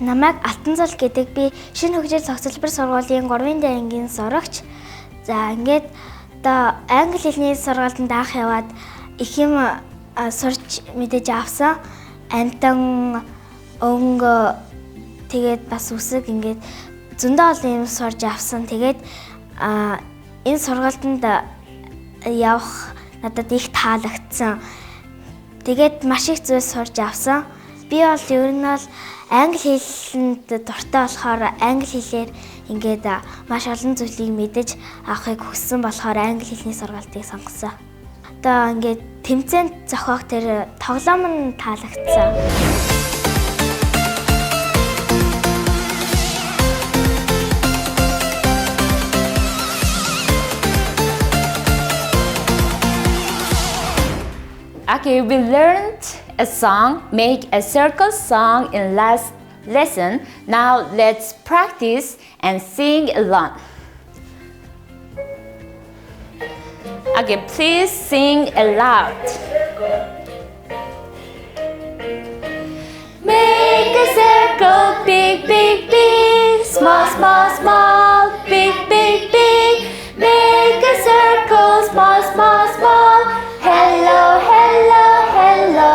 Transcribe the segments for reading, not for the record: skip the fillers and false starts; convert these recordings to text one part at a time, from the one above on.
Намайг Алтанцол гэдэг би шинэ хөгжил цогцлбор сургуулийн 3-р ангийн сурагч. За ингээд одоо англи хэлний сургаалд анх яваад их юм сурч мэдэж авсан. Амтан өнгө тэгээд бас үсэг ингээд зөндөө олон юм сурж авсан. Тэгээд энэ сургаалтанд явах надад их таалагдсан. Тэгээд маш их зүйл сурж авсан. Би бол ер нь бол англи хэлэнд дуртай болохоор англи хэлээр ингээд маш олон зүйлийг мэдэж авахыг хүссэн болохоор англи хэлний сургаалтыг сонгосон. Одоо ингээд тэмцээнд зохиох тэр тоглоом нь таалагдсан. Okay, we learned a song, make a circle song in last lesson. Now let's practice and sing along. Okay, please sing aloud. Make a circle, big, big, big, small, small, small, big, big, big. Make a circle, small, small, small. Hello, hello, hello.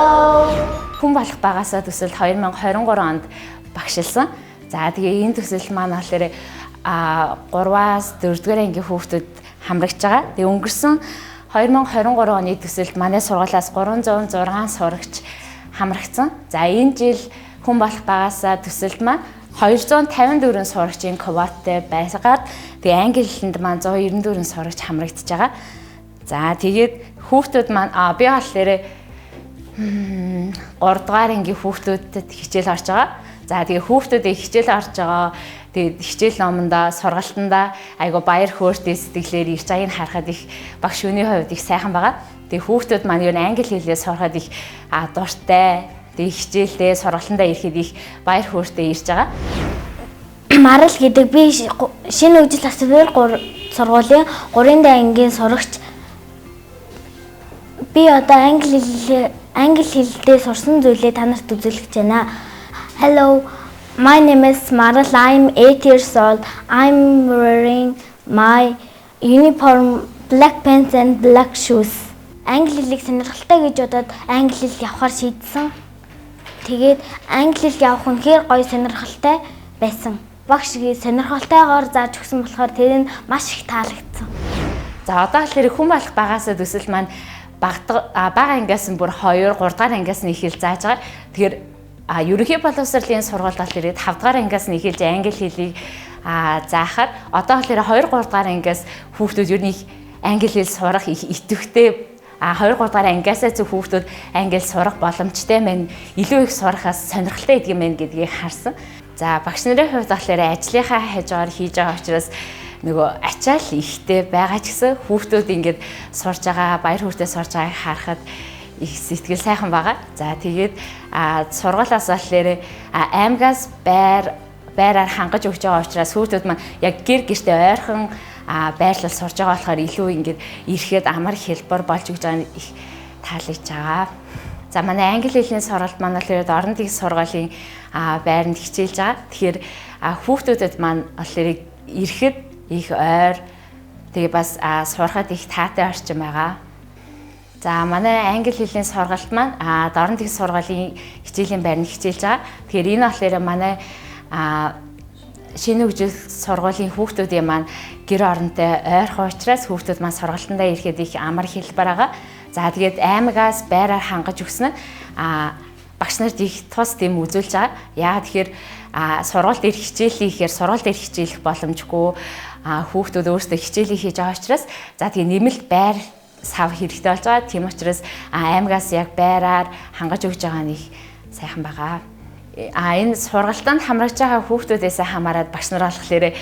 Хүн болох багасаа төсөлд 2023 онд багшилсан. За тэгээ энэ төсөл маань болохоор 3-аас 4-р ангийн хүүхдүүд хамрагч байгаа. Тэгээ өнгөрсөн 2023 оны төсөлд манай сургуулиас 306 сурагч хамрагдсан. За энэ жил хүн болох багасаа төсөлд маань 254 сурагчийн квотатай байгаад тэгээ англи хэлэнд маань 194 сурагч хамрагдж байгаа. За тэгээд хүүхдүүд маань би болохоор 3-р ангийн хүүхдүүдэд хичээл орж байгаа. За тэгээ хүүхдүүдээ хичээл орж байгаа. Тэгээд хичээл номондоо сургалтандаа айгу баяр хөөртэй сэтгэлээр ирж байгааг харахад их багш хүний хувьд их сайхан байгаа. Тэгээ хүүхдүүд маань юу англи хэлээ сурахад их дуртай. Тэгээ хичээлдээ сургалтандаа ирэхэд их баяр хөөртэй ирж байгаа. Марал гэдэг би шинэ хөгжил цогцлбор сургуулийн 3-р ангийн сурагч. Би одоо англи хэлдээ сурсан зүйлээ танарт үзүүлэх гэж байна. Hello, my name is Maral. I'm 8 years old. I'm wearing my uniform, black pants and black shoes. Англи хэлийг сонирхолтой гэж бодоод англи хэл явахаар шийдсэн. Тэгээд англи хэл явах нь хэр гоё сонирхолтой байсан. Багш сонирхолтойгоор зааж өгсөн болохоор тэр нь маш их таалагдсан. За одоо болохоор хүн болох багасаа төсөл маань бага ангиас нь бүр 2, 3-р ангиас нь эхэлж зааж байгаа. Тэгэхээр ерөнхий боловсролын сургууль бол ирээд 5-р ангиас нь эхэлж англи хэлийг заахаар одоо болохоор 2, 3-р ангиас хүүхдүүд ер нь англи хэл сурах их идэвхтэй 2, 3-р ангиасаа зөв хүүхдүүд англи сурах боломжтой мэн илүү их сурахаас сонирхолтой идэх юм байна гэдгийг харсан. За багш нарын хувьд болохоор ажлынхаа хажуугаар хийж байгаа учраас нөгөө ачаал ихтэй байгаа ч гэсэн хүүхдүүд ингээд сурж байгаа баяр хөөртэй сурж байгааг харахад их сэтгэл сайхан байгаа. За тэгээд сургуулиас болохоор аймагаас байраар хангаж өгч байгаа учраас хүүхдүүд маань яг гэр гэртээ ойрхон байрлал сурж байгаа болохоор илүү ингээд ирэхэд амар хэлбэр болж өгч байгаа нь их таалагдж байгаа. За манай англи хэлний сургалт маань болохоор орон төгс сургуулийн байранд хичээлж байгаа. Тэгэхээр хүүхдүүдэд маань болохоор ирэхэд их ойр тэгээ бас сурахад их таатай орчин байгаа. За манай англи хэлний сургалт маань орон төгс сургуулийн хичээлийн байранд хичээлж байгаа. Тэгэхээр энэ болохоор манай шинэ хөгжил сургуулийн хүүхдүүдийн маань гэр оронтой ойрхон учраас хүүхдүүд маань сургалтандаа ирэхэд их амар хэлбэр байгаа. За тэгээд аймагаас байраар хангаж өгсөн нь багш нарт их тус дэм үзүүлж байгаа. Яагаад тэгэхээр сургуульд ирэх хичээлээ ихээр сургууль дээр хичээлэх боломжгүй хүүхдүүд өөрсдөө хичээлээ хийж байгаа учраас за тэгээд нэмэлт байр сав хэрэгтэй болж байгаа. Тийм учраас аймагаас яг байраар хангаж өгж байгаа нь их сайхан байгаа. Энэ сургалтанд хамрагч байгаа хүүхдүүдээс хамаарат багш нар болохоор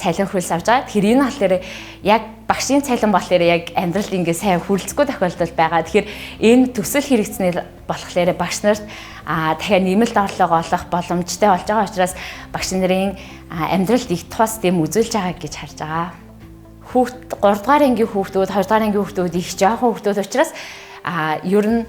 цалин хөлс авч байгаа. Тэгэхээр энэ болохоор яг багшийн цалин болохоор яг амьдралд ингээ сайн хүрэлцэхгүй тохиолдол байгаа. Тэгэхээр энэ төсөл хэрэгцснээр болохоор багш нарт дахиад нэмэлт орлого олох боломжтой болж байгаа учраас багш нарын амьдралд их тус дэм үзүүлж байгаа гэж харж байгаа. 3-р ангийн хүүхдүүд, 2-р ангийн хүүхдүүд их жоохон хүүхдүүд учраас ер нь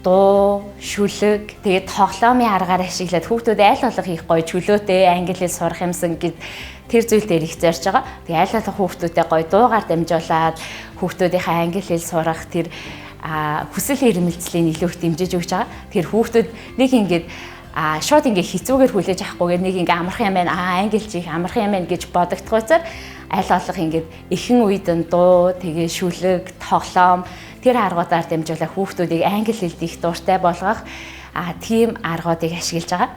дуу, шүлэг, тэгээд тоглоомын аргаар ашиглаад хүүхдүүд айл болох их гоё чөлөөтэй англи хэл сурах юмсан гэд тэр зүйл дээр их зорж байгаа. Тэгээд айл болох хүүхдүүдэд гоё дуугаар дамжуулаад хүүхдүүдийнхээ англи хэл сурах тэр хүсэл эрмэлзлийн илүү их дэмжиж өгч байгаа. Тэгэхээр хүүхдүүд нэг ингээд шууд ингээ хэцүүгээр хүлээж авахгүйгээр нэг ингээ амархан юм байна. Англи чих амархан юм байна гэж бодогдохгүйцээр аль болох ингээд ихэнх үед нь дуу, тэгээ шүлэг, тоглоом тэр аргуудаар дамжуулаад хүүхдүүдийг англи хэлд их дуртай болгох тийм аргуудыг ашиглаж байгаа.